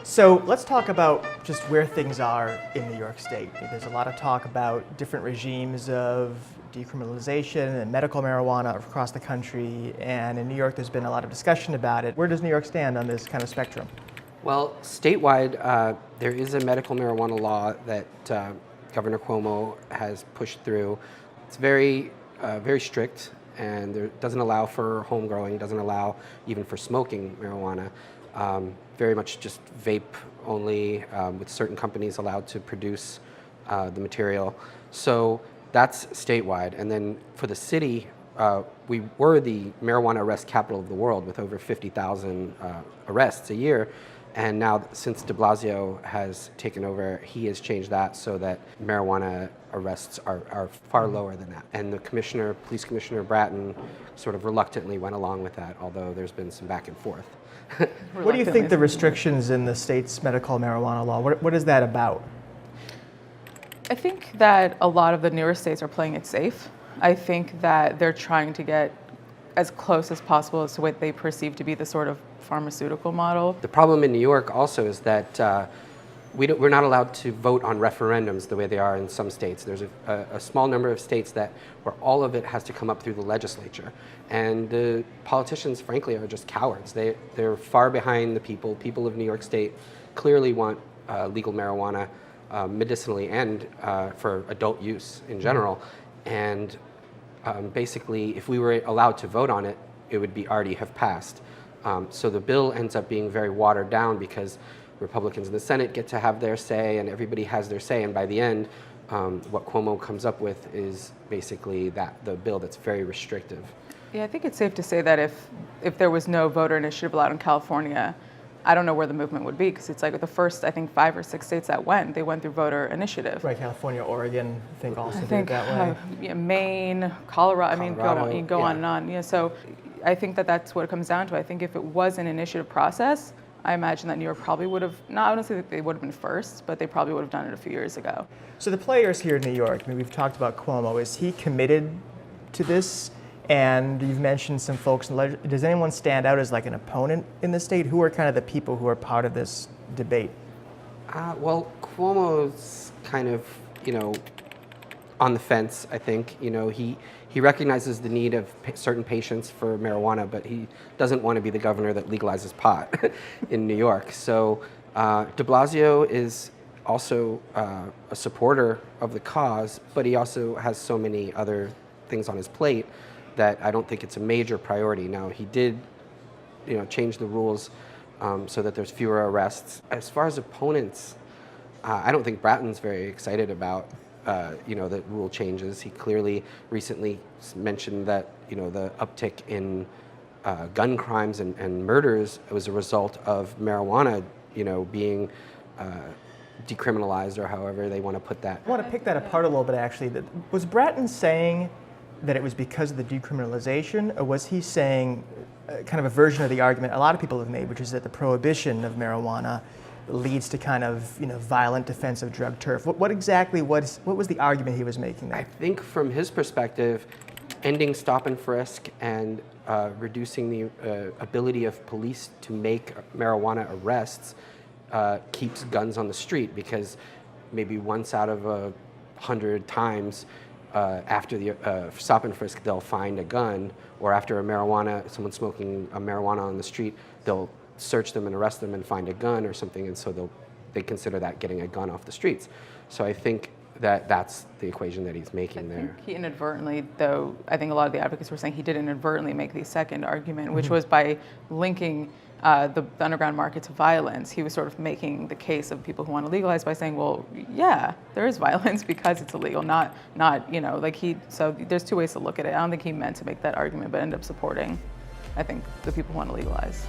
So let's talk about just where things are in New York State. There's a lot of talk about different regimes of decriminalization and medical marijuana across the country, and in New York there's been a lot of discussion about it. Where does New York stand on this kind of spectrum? Well, statewide, there is a medical marijuana law that Governor Cuomo has pushed through. It's very strict, and it doesn't allow for home growing, doesn't allow even for smoking marijuana. Very much just vape only, with certain companies allowed to produce the material. So that's statewide. And then for the city, we were the marijuana arrest capital of the world with over 50,000 arrests a year. And now, since Blasio has taken over, he has changed that so that marijuana arrests are far lower than that. And the commissioner, police commissioner Bratton, sort of reluctantly went along with that, although there's been some back and forth. What do you think the restrictions in the state's medical marijuana law, what is that about? I think that a lot of the newer states are playing it safe. I think that they're trying to get as close as possible to what they perceive to be the sort of pharmaceutical model. The problem in New York also is that we're not allowed to vote on referendums the way they are in some states. There's a small number of states where all of it has to come up through the legislature. And the politicians, frankly, are just cowards. They're far behind the people. People of New York State clearly want legal marijuana medicinally and for adult use in general. And basically, if we were allowed to vote on it, it would already have passed. So the bill ends up being very watered down because Republicans in the Senate get to have their say and everybody has their say, and by the end, what Cuomo comes up with is basically the bill that's very restrictive. Yeah, I think it's safe to say that if there was no voter initiative allowed in California, I don't know where the movement would be, because it's like the first, I think, 5 or 6 states that they went through voter initiative. Right, California, Oregon, I think also did it that way. Yeah, Maine, Colorado, I mean, you go on and on. Yeah, so I think that's what it comes down to. I think if it was an initiative process, I imagine that New York probably would have, I don't think they would have been first, but they probably would have done it a few years ago. So the players here in New York, I mean, we've talked about Cuomo. Is he committed to this? And you've mentioned some folks. Does anyone stand out as like an opponent in the state? Who are kind of the people who are part of this debate? Well, Cuomo's kind of, on the fence, I think. He recognizes the need of certain patients for marijuana, but he doesn't want to be the governor that legalizes pot in New York. So de Blasio is also a supporter of the cause, but he also has so many other things on his plate that I don't think it's a major priority. Now, he did change the rules so that there's fewer arrests. As far as opponents, I don't think Bratton's very excited about the rule changes. He clearly recently mentioned that the uptick in gun crimes and murders was a result of marijuana being decriminalized, or however they want to put that. I want to pick that apart a little bit, actually. Was Bratton saying that it was because of the decriminalization, or was he saying kind of a version of the argument a lot of people have made, which is that the prohibition of marijuana leads to kind of violent defensive drug turf? What exactly what was the argument he was making there? I think from his perspective, ending stop and frisk and reducing the ability of police to make marijuana arrests keeps guns on the street, because maybe once out of 100 times after the stop and frisk, they'll find a gun, or after someone smoking a marijuana on the street, they'll search them and arrest them and find a gun or something, and so they consider that getting a gun off the streets. So I think that's the equation that he's making there. He inadvertently, though, I think a lot of the advocates were saying he did inadvertently make the second argument, which was by linking the underground market to violence. He was sort of making the case of people who want to legalize by saying, well, yeah, there is violence because it's illegal, so there's two ways to look at it. I don't think he meant to make that argument, but ended up supporting, I think, the people who want to legalize.